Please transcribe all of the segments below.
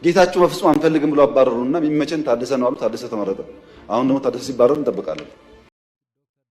ጌታቸው በፍጹም አንፈልግም ብሎ አባረሩና የሚመቸን ታደሰ ነው አሉ። ታደሰ ተመረጠ። አሁን ደግሞ ታደሰ ሲባረር እንጠብቃለን።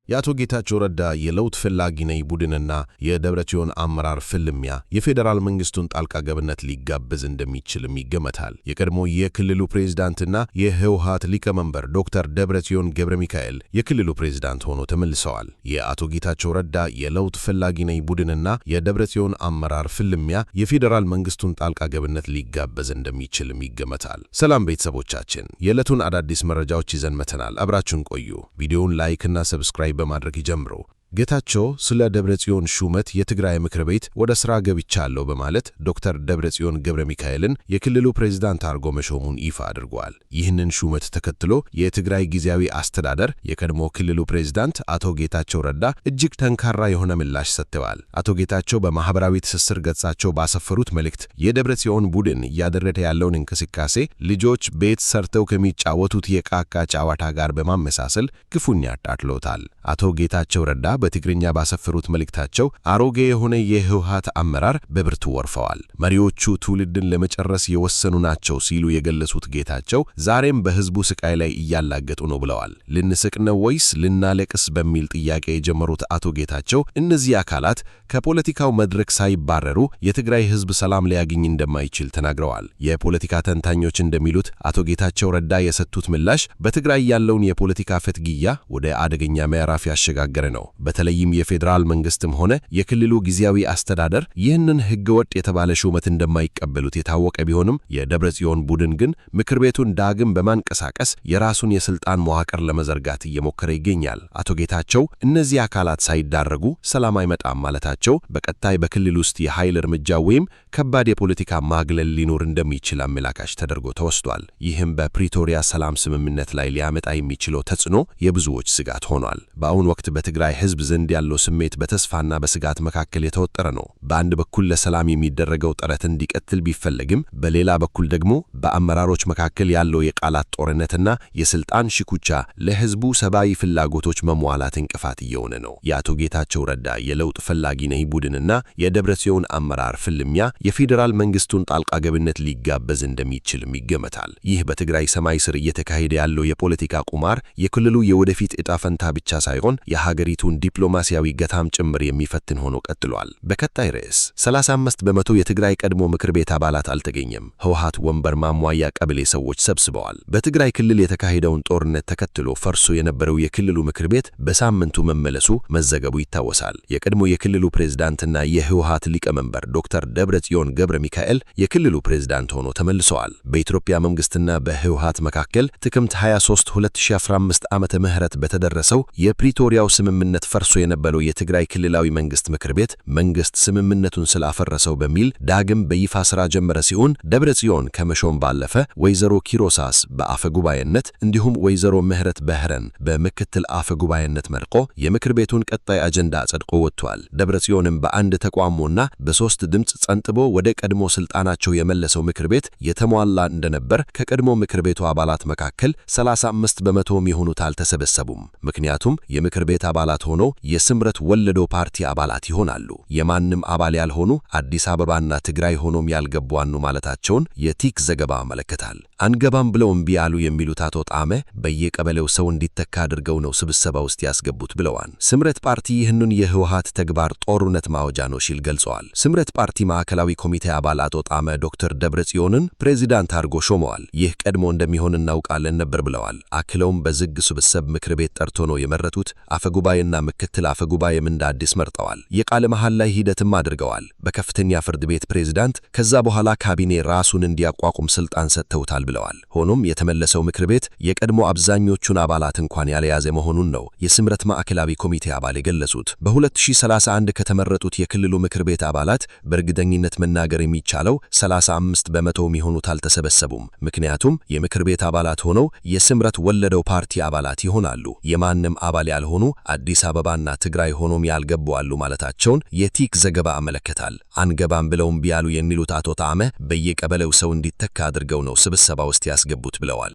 የአቶ ጌታቸው ረዳ የለውጥ ፈላጊ ነኝ ቡድንና የደብረጽዮን አመራር ፍልሚያ የፌዴራል መንግስቱን ጣልቃ ገብነት ሊጋበዝ እንደሚችልም ይገመታል። የቀድሞ የክልሉ ፕሬዝዳንትና የህወሓት ሊቀመንበር ዶክተር ደብረጽዮን ገብረ ሚካኤል የክልሉ ፕሬዝዳንት ሆኖ ተመልሰዋል። የአቶ ጌታቸው ረዳ የለውጥ ፈላጊ ነኝ ቡድንና የደብረጽዮን አመራር ፍልሚያ የፌዴራል መንግስቱን ጣልቃ ገብነት ሊጋበዝ እንደሚችልም ይገመታል። ሰላም ቤተሰቦቻችን፣ የዕለቱን አዳዲስ መረጃዎች ይዘን መተናል። አብራችሁን ቆዩ። ቪዲዮውን ላይክ እና ሰብስክራይብ በማድረግ ይጀምሩ። ጌታቸው ስለ ደብረጽዮን ሹመት የትግራይ ምክር ቤት ወደ ሥራ ገብቻለሁ በማለት ዶክተር ደብረጽዮን ገብረ ሚካኤልን የክልሉ ፕሬዝዳንት አድርጎ መሾሙን ይፋ አድርጓል። ይህንን ሹመት ተከትሎ የትግራይ ጊዜያዊ አስተዳደር የቀድሞ ክልሉ ፕሬዝዳንት አቶ ጌታቸው ረዳ እጅግ ጠንካራ የሆነ ምላሽ ሰጥተዋል። አቶ ጌታቸው በማህበራዊ ትስስር ገጻቸው ባሰፈሩት መልእክት የደብረጽዮን ቡድን እያደረገ ያለውን እንቅስቃሴ ልጆች ቤት ሰርተው ከሚጫወቱት የቃቃ ጨዋታ ጋር በማመሳሰል ክፉኛ አጣጥለውታል። አቶ ጌታቸው ረዳ በትግርኛ ባሰፈሩት መልእክታቸው አሮጌ የሆነ የህወሓት አመራር በብርቱ ወርፈዋል፣ መሪዎቹ ትውልድን ለመጨረስ የወሰኑ ናቸው ሲሉ የገለጹት ጌታቸው ዛሬም በህዝቡ ስቃይ ላይ እያላገጡ ነው ብለዋል። ልንስቅ ነው ወይስ ልናለቅስ በሚል ጥያቄ የጀመሩት አቶ ጌታቸው እነዚህ አካላት ከፖለቲካው መድረክ ሳይባረሩ የትግራይ ህዝብ ሰላም ሊያገኝ እንደማይችል ተናግረዋል። የፖለቲካ ተንታኞች እንደሚሉት አቶ ጌታቸው ረዳ የሰጡት ምላሽ በትግራይ ያለውን የፖለቲካ ፍትጊያ ወደ አደገኛ ምዕራፍ ያሸጋገረ ነው። በተለይም የፌዴራል መንግስትም ሆነ የክልሉ ጊዜያዊ አስተዳደር ይህንን ህገወጥ የተባለ ሹመት እንደማይቀበሉት የታወቀ ቢሆንም የደብረጽዮን ቡድን ግን ምክር ቤቱን ዳግም በማንቀሳቀስ የራሱን የስልጣን መዋቅር ለመዘርጋት እየሞከረ ይገኛል። አቶ ጌታቸው እነዚህ አካላት ሳይዳረጉ ሰላም አይመጣም ማለታቸው በቀጣይ በክልል ውስጥ የኃይል እርምጃ ወይም ከባድ የፖለቲካ ማግለል ሊኖር እንደሚችል አመላካች ተደርጎ ተወስዷል። ይህም በፕሪቶሪያ ሰላም ስምምነት ላይ ሊያመጣ የሚችለው ተጽዕኖ የብዙዎች ስጋት ሆኗል። በአሁኑ ወቅት በትግራይ ህዝብ ዘንድ ያለው ስሜት በተስፋና በስጋት መካከል የተወጠረ ነው። በአንድ በኩል ለሰላም የሚደረገው ጥረት እንዲቀጥል ቢፈለግም፣ በሌላ በኩል ደግሞ በአመራሮች መካከል ያለው የቃላት ጦርነትና የስልጣን ሽኩቻ ለህዝቡ ሰብአዊ ፍላጎቶች መሟላት እንቅፋት እየሆነ ነው። የአቶ ጌታቸው ረዳ የለውጥ ፈላጊ ነኝ ቡድንና የደብረጽዮን አመራር ፍልሚያ የፌዴራል መንግስቱን ጣልቃ ገብነት ሊጋበዝ እንደሚችልም ይገመታል። ይህ በትግራይ ሰማይ ስር እየተካሄደ ያለው የፖለቲካ ቁማር የክልሉ የወደፊት ዕጣ ፈንታ ብቻ ሳይሆን የሀገሪቱን ዲፕሎማሲያዊ ገታም ጭምር የሚፈትን ሆኖ ቀጥሏል። በቀጣይ ርዕስ 35 በመቶ የትግራይ ቀድሞ ምክር ቤት አባላት አልተገኘም። ህወሓት ወንበር ማሟያ ቀበሌ ሰዎች ሰብስበዋል። በትግራይ ክልል የተካሄደውን ጦርነት ተከትሎ ፈርሶ የነበረው የክልሉ ምክር ቤት በሳምንቱ መመለሱ መዘገቡ ይታወሳል። የቀድሞ የክልሉ ፕሬዝዳንትና የህወሓት ሊቀመንበር ዶክተር ደብረጽዮን ገብረ ሚካኤል የክልሉ ፕሬዝዳንት ሆኖ ተመልሰዋል። በኢትዮጵያ መንግስትና በህወሓት መካከል ጥቅምት 23 2015 ዓመተ ምህረት በተደረሰው የፕሪቶሪያው ስምምነት ፈርሶ የነበረው የትግራይ ክልላዊ መንግስት ምክር ቤት መንግስት ስምምነቱን ስላፈረሰው በሚል ዳግም በይፋ ስራ ጀመረ ሲሆን ደብረጽዮን ከመሾም ባለፈ ወይዘሮ ኪሮሳስ በአፈ ጉባኤነት እንዲሁም ወይዘሮ ምህረት በህረን በምክትል አፈ ጉባኤነት መርቆ የምክር ቤቱን ቀጣይ አጀንዳ አጸድቆ ወጥቷል። ደብረጽዮንም በአንድ ተቋሞና በሶስት ድምጽ ጸንጥቦ ወደ ቀድሞ ስልጣናቸው የመለሰው ምክር ቤት የተሟላ እንደነበር ከቀድሞ ምክር ቤቱ አባላት መካከል 35 በመቶ የሚሆኑት አልተሰበሰቡም። ምክንያቱም የምክር ቤት አባላት ሆነው የስምረት ወለዶ ፓርቲ አባላት ይሆናሉ። የማንም አባል ያልሆኑ አዲስ አበባና ትግራይ ሆኖም ያልገቡዋኑ ማለታቸውን የቲክ ዘገባ አመለከታል። አንገባም ብለው እምቢ ያሉ የሚሉት አቶ ጣመ በየቀበሌው ሰው እንዲተካ አድርገው ነው ስብሰባ ውስጥ ያስገቡት ብለዋል። ስምረት ፓርቲ ይህንን የህወሓት ተግባር ጦርነት ማወጃ ነው ሲል ገልጸዋል። ስምረት ፓርቲ ማዕከላዊ ኮሚቴ አባል አቶ ጣመ ዶክተር ደብረጽዮንን ፕሬዝዳንት አድርጎ ሾመዋል። ይህ ቀድሞ እንደሚሆን እናውቃለን ነበር ብለዋል። አክለውም በዝግ ስብሰባ ምክር ቤት ጠርቶ ነው የመረጡት። አፈጉባኤና ምክትል አፈጉባኤም እንደ አዲስ መርጠዋል። የቃለ መሐላ ላይ ሂደትም አድርገዋል። በከፍተኛ ፍርድ ቤት ፕሬዝዳንት ከዛ በኋላ ካቢኔ ራሱን እንዲያቋቁም ስልጣን ሰጥተውታል ብለዋል። ሆኖም የተመለሰው ምክር ቤት የቀድሞ አብዛኞቹን አባላት እንኳን ያለያዘ መሆኑን ነው የስምረት ማዕከላዊ ኮሚቴ አባል የገለጹት። በ2031 ከተመረጡት የክልሉ ምክር ቤት አባላት በእርግጠኝነት መናገር የሚቻለው 35 በመቶ የሚሆኑት አልተሰበሰቡም። ምክንያቱም የምክር ቤት አባላት ሆነው የስምረት ወለደው ፓርቲ አባላት ይሆናሉ። የማንም አባል ያልሆኑ አዲስ አበባና ትግራይ ሆኖም ያልገቡ አሉ ማለታቸውን የቲክ ዘገባ አመለከታል። አንገባም ብለውም ቢያሉ የሚሉት አቶ ጣመ በየቀበሌው ሰው እንዲተካ አድርገው ነው ስብሰባ ውስጥ ያስገቡት ብለዋል።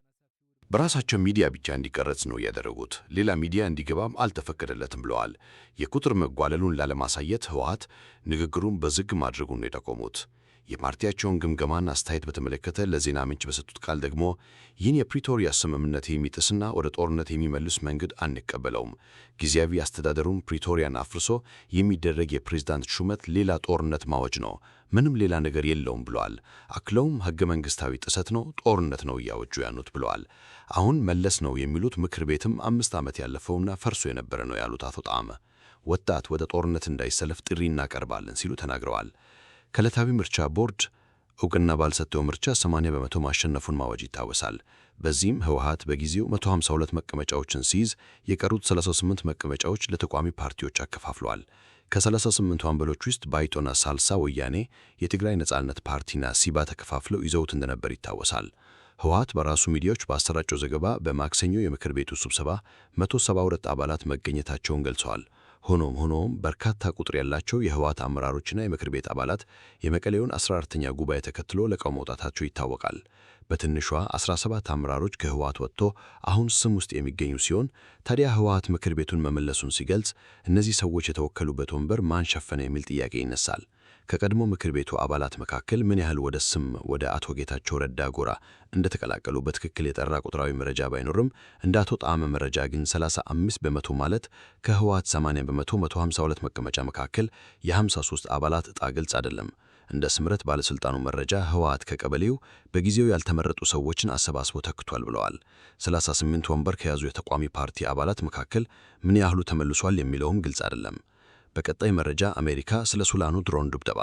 በራሳቸው ሚዲያ ብቻ እንዲቀረጽ ነው ያደረጉት። ሌላ ሚዲያ እንዲገባም አልተፈቀደለትም ብለዋል። የቁጥር መጓለሉን ላለማሳየት ህወሓት ንግግሩን በዝግ ማድረጉን ነው የጠቆሙት። የፓርቲያቸውን ግምገማና አስተያየት በተመለከተ ለዜና ምንጭ በሰጡት ቃል ደግሞ ይህን የፕሪቶሪያ ስምምነት የሚጥስና ወደ ጦርነት የሚመልስ መንገድ አንቀበለውም፣ ጊዜያዊ አስተዳደሩን ፕሪቶሪያን አፍርሶ የሚደረግ የፕሬዝዳንት ሹመት ሌላ ጦርነት ማወጅ ነው፣ ምንም ሌላ ነገር የለውም ብለዋል። አክለውም ሕገ መንግሥታዊ ጥሰት ነው፣ ጦርነት ነው እያወጁ ያኑት ብለዋል። አሁን መለስ ነው የሚሉት ምክር ቤትም 5 ዓመት ያለፈውና ፈርሶ የነበረ ነው ያሉት አቶ ጣዕመ ወጣት ወደ ጦርነት እንዳይሰለፍ ጥሪ እናቀርባለን ሲሉ ተናግረዋል። ከዕለታዊ ምርጫ ቦርድ እውቅና ባልሰጠው ምርጫ 80 በመቶ ማሸነፉን ማወጅ ይታወሳል። በዚህም ህወሓት በጊዜው 152 መቀመጫዎችን ሲይዝ የቀሩት 38 መቀመጫዎች ለተቋሚ ፓርቲዎች አከፋፍለዋል። ከ38 ወንበሎች ውስጥ ባይቶና ሳልሳ ወያኔ፣ የትግራይ ነጻነት ፓርቲና ሲባ ተከፋፍለው ይዘውት እንደነበር ይታወሳል። ህወሓት በራሱ ሚዲያዎች ባሰራጨው ዘገባ በማክሰኞ የምክር ቤቱ ስብሰባ 172 አባላት መገኘታቸውን ገልጸዋል። ሆኖም በርካታ ቁጥር ያላቸው የህወሓት አመራሮችና የምክር ቤት አባላት የመቀሌውን 14ኛ ጉባኤ ተከትሎ ለቀው መውጣታቸው ይታወቃል። በትንሿ 17 አመራሮች ከህወሓት ወጥቶ አሁን ስም ውስጥ የሚገኙ ሲሆን ታዲያ ህወሓት ምክር ቤቱን መመለሱን ሲገልጽ እነዚህ ሰዎች የተወከሉበት ወንበር ማን ሸፈነ የሚል ጥያቄ ይነሳል። ከቀድሞ ምክር ቤቱ አባላት መካከል ምን ያህል ወደ አቶ ጌታቸው ረዳ ጎራ እንደተቀላቀሉ በትክክል የጠራ ቁጥራዊ መረጃ ባይኖርም እንደ አቶ ጣዕመ መረጃ ግን 35 በመቶ ማለት ከህወሓት 80 በመቶ 152 መቀመጫ መካከል የ53 አባላት ዕጣ ግልጽ አይደለም። እንደ ስምረት ባለስልጣኑ መረጃ ህወሓት ከቀበሌው በጊዜው ያልተመረጡ ሰዎችን አሰባስቦ ተክቷል ብለዋል። 38 ወንበር ከያዙ የተቋሚ ፓርቲ አባላት መካከል ምን ያህሉ ተመልሷል የሚለውም ግልጽ አይደለም። በቀጣይ መረጃ አሜሪካ ስለ ሱዳኑ ድሮን ድብደባ።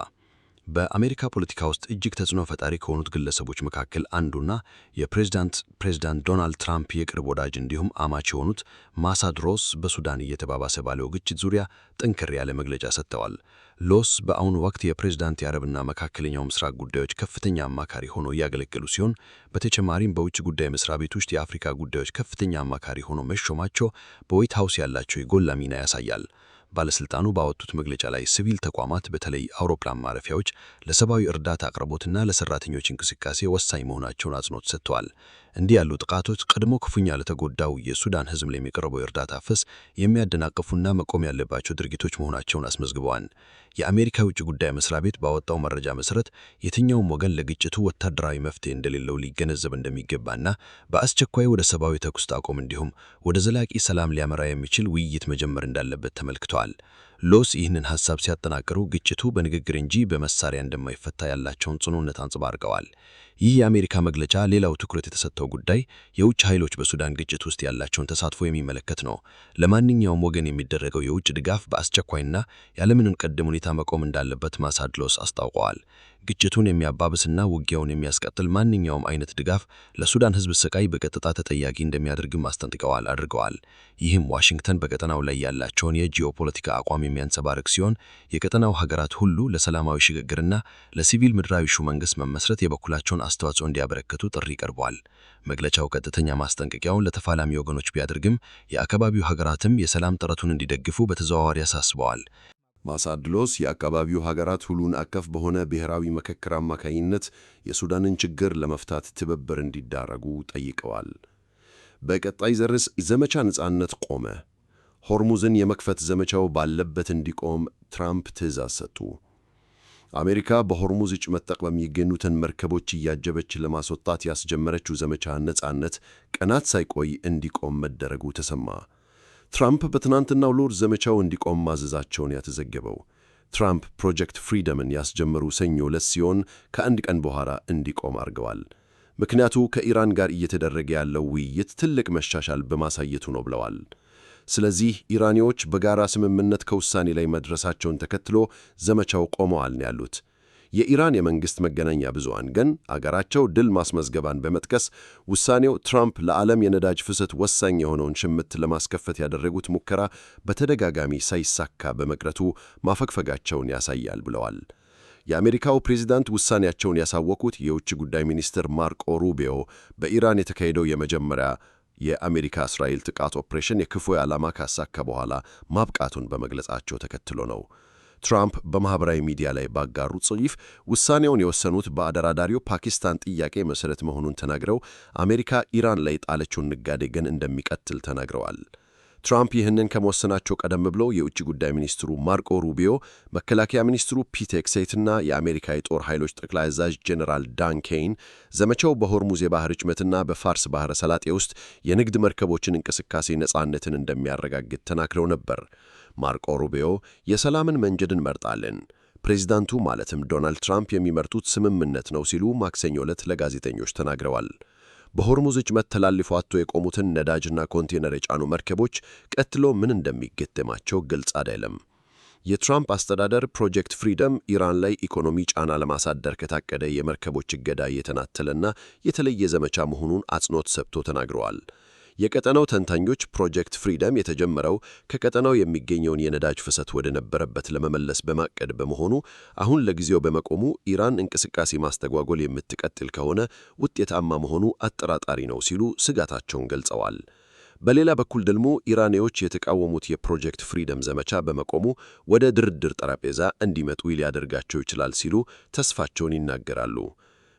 በአሜሪካ ፖለቲካ ውስጥ እጅግ ተጽዕኖ ፈጣሪ ከሆኑት ግለሰቦች መካከል አንዱና የፕሬዝዳንት ዶናልድ ትራምፕ የቅርብ ወዳጅ እንዲሁም አማች የሆኑት ማሳድ ሮስ በሱዳን እየተባባሰ ባለው ግጭት ዙሪያ ጠንከር ያለ መግለጫ ሰጥተዋል። ሎስ በአሁኑ ወቅት የፕሬዝዳንት የአረብና መካከለኛው ምስራቅ ጉዳዮች ከፍተኛ አማካሪ ሆኖ እያገለገሉ ሲሆን በተጨማሪም በውጭ ጉዳይ መስሪያ ቤት ውስጥ የአፍሪካ ጉዳዮች ከፍተኛ አማካሪ ሆኖ መሾማቸው በዋይት ሃውስ ያላቸው የጎላ ሚና ያሳያል። ባለስልጣኑ ባወጡት መግለጫ ላይ ሲቪል ተቋማት በተለይ አውሮፕላን ማረፊያዎች ለሰብአዊ እርዳታ አቅርቦትና ለሰራተኞች እንቅስቃሴ ወሳኝ መሆናቸውን አጽንኦት ሰጥተዋል። እንዲህ ያሉ ጥቃቶች ቀድሞ ክፉኛ ለተጎዳው የሱዳን ሕዝብ ለሚቀርበው የእርዳታ ፍሰት የሚያደናቅፉና መቆም ያለባቸው ድርጊቶች መሆናቸውን አስመዝግበዋል። የአሜሪካ ውጭ ጉዳይ መስሪያ ቤት ባወጣው መረጃ መሰረት የትኛውም ወገን ለግጭቱ ወታደራዊ መፍትሄ እንደሌለው ሊገነዘብ እንደሚገባና በአስቸኳይ ወደ ሰብአዊ ተኩስ አቁም እንዲሁም ወደ ዘላቂ ሰላም ሊያመራ የሚችል ውይይት መጀመር እንዳለበት ተመልክተዋል። ሎስ ይህንን ሐሳብ ሲያጠናክሩ ግጭቱ በንግግር እንጂ በመሳሪያ እንደማይፈታ ያላቸውን ጽኑነት አንጸባርቀዋል። ይህ የአሜሪካ መግለጫ ሌላው ትኩረት የተሰጠው ጉዳይ የውጭ ኃይሎች በሱዳን ግጭት ውስጥ ያላቸውን ተሳትፎ የሚመለከት ነው። ለማንኛውም ወገን የሚደረገው የውጭ ድጋፍ በአስቸኳይና ያለምንም ቅድመ ሁኔታ መቆም እንዳለበት ማሳድ ሎስ አስታውቀዋል። ግጭቱን የሚያባብስና ውጊያውን የሚያስቀጥል ማንኛውም አይነት ድጋፍ ለሱዳን ሕዝብ ስቃይ በቀጥታ ተጠያቂ እንደሚያደርግም አድርገዋል። ይህም ዋሽንግተን በቀጠናው ላይ ያላቸውን የጂኦፖለቲካ አቋም የሚያንጸባርቅ ሲሆን የቀጠናው ሀገራት ሁሉ ለሰላማዊ ሽግግርና ለሲቪል ምድራዊ መንግስት መመስረት የበኩላቸውን አስተዋጽኦ እንዲያበረክቱ ጥሪ ቀርቧል። መግለጫው ቀጥተኛ ማስጠንቀቂያውን ለተፋላሚ ወገኖች ቢያደርግም የአካባቢው ሀገራትም የሰላም ጥረቱን እንዲደግፉ በተዘዋዋሪ አሳስበዋል። ማሳድ ሎስ የአካባቢው ሀገራት ሁሉን አቀፍ በሆነ ብሔራዊ ምክክር አማካኝነት የሱዳንን ችግር ለመፍታት ትብብር እንዲዳረጉ ጠይቀዋል። በቀጣይ ርዕስ ዘመቻ ነጻነት ቆመ። ሆርሙዝን የመክፈት ዘመቻው ባለበት እንዲቆም ትራምፕ ትዕዛዝ ሰጡ። አሜሪካ በሆርሙዝ እጭ መጠቅ በሚገኙትን መርከቦች እያጀበች ለማስወጣት ያስጀመረችው ዘመቻ ነጻነት ቀናት ሳይቆይ እንዲቆም መደረጉ ተሰማ። ትራምፕ በትናንትናው ሎር ዘመቻው እንዲቆም ማዘዛቸውን ያተዘገበው ትራምፕ ፕሮጀክት ፍሪደምን ያስጀመሩ ሰኞ ዕለት ሲሆን ከአንድ ቀን በኋላ እንዲቆም አድርገዋል። ምክንያቱ ከኢራን ጋር እየተደረገ ያለው ውይይት ትልቅ መሻሻል በማሳየቱ ነው ብለዋል። ስለዚህ ኢራኒዎች በጋራ ስምምነት ከውሳኔ ላይ መድረሳቸውን ተከትሎ ዘመቻው ቆመዋል ነው ያሉት። የኢራን የመንግሥት መገናኛ ብዙሃን ግን አገራቸው ድል ማስመዝገባን በመጥቀስ ውሳኔው ትራምፕ ለዓለም የነዳጅ ፍሰት ወሳኝ የሆነውን ሽምት ለማስከፈት ያደረጉት ሙከራ በተደጋጋሚ ሳይሳካ በመቅረቱ ማፈግፈጋቸውን ያሳያል ብለዋል። የአሜሪካው ፕሬዝዳንት ውሳኔያቸውን ያሳወቁት የውጭ ጉዳይ ሚኒስትር ማርኮ ሩቢዮ በኢራን የተካሄደው የመጀመሪያ የአሜሪካ እስራኤል ጥቃት ኦፕሬሽን የክፉ ዓላማ ካሳካ በኋላ ማብቃቱን በመግለጻቸው ተከትሎ ነው። ትራምፕ በማኅበራዊ ሚዲያ ላይ ባጋሩት ጽሑፍ ውሳኔውን የወሰኑት በአደራዳሪው ፓኪስታን ጥያቄ መሠረት መሆኑን ተናግረው አሜሪካ ኢራን ላይ ጣለችውን ንጋዴ ግን እንደሚቀጥል ተናግረዋል። ትራምፕ ይህንን ከመወሰናቸው ቀደም ብሎ የውጭ ጉዳይ ሚኒስትሩ ማርኮ ሩቢዮ፣ መከላከያ ሚኒስትሩ ፒት ሄግሴትና የአሜሪካ የጦር ኃይሎች ጠቅላይ አዛዥ ጄኔራል ዳን ኬይን ዘመቻው በሆርሙዝ የባህር ወሽመጥና በፋርስ ባህረ ሰላጤ ውስጥ የንግድ መርከቦችን እንቅስቃሴ ነጻነትን እንደሚያረጋግጥ ተናግረው ነበር። ማርኮ ሩቢዮ የሰላምን መንገድ እንመርጣለን፣ ፕሬዚዳንቱ ማለትም ዶናልድ ትራምፕ የሚመርጡት ስምምነት ነው ሲሉ ማክሰኞ ዕለት ለጋዜጠኞች ተናግረዋል። በሆርሙዝ ወሽመጥ ተላልፈው አጥተው የቆሙትን ነዳጅና ኮንቴነር የጫኑ መርከቦች ቀጥሎ ምን እንደሚገጠማቸው ግልጽ አይደለም። የትራምፕ አስተዳደር ፕሮጀክት ፍሪደም ኢራን ላይ ኢኮኖሚ ጫና ለማሳደር ከታቀደ የመርከቦች እገዳ የተናጠለና የተለየ ዘመቻ መሆኑን አጽንዖት ሰጥቶ ተናግረዋል። የቀጠናው ተንታኞች ፕሮጀክት ፍሪደም የተጀመረው ከቀጠናው የሚገኘውን የነዳጅ ፍሰት ወደ ነበረበት ለመመለስ በማቀድ በመሆኑ አሁን ለጊዜው በመቆሙ ኢራን እንቅስቃሴ ማስተጓጎል የምትቀጥል ከሆነ ውጤታማ መሆኑ አጠራጣሪ ነው ሲሉ ስጋታቸውን ገልጸዋል። በሌላ በኩል ደግሞ ኢራኔዎች የተቃወሙት የፕሮጀክት ፍሪደም ዘመቻ በመቆሙ ወደ ድርድር ጠረጴዛ እንዲመጡ ሊያደርጋቸው ይችላል ሲሉ ተስፋቸውን ይናገራሉ።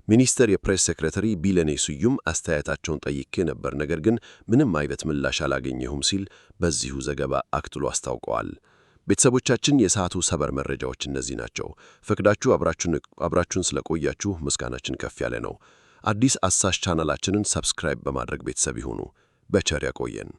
ሚኒስትር የፕሬስ ሴክሬታሪ ቢለኔ ስዩም አስተያየታቸውን ጠይቄ ነበር፣ ነገር ግን ምንም አይነት ምላሽ አላገኘሁም ሲል በዚሁ ዘገባ አክትሎ አስታውቀዋል። ቤተሰቦቻችን፣ የሰዓቱ ሰበር መረጃዎች እነዚህ ናቸው። ፈቅዳችሁ አብራችሁን ስለቆያችሁ ምስጋናችን ከፍ ያለ ነው። አዲስ አሳሽ ቻናላችንን ሰብስክራይብ በማድረግ ቤተሰብ ይሁኑ። በቸር ያቆየን።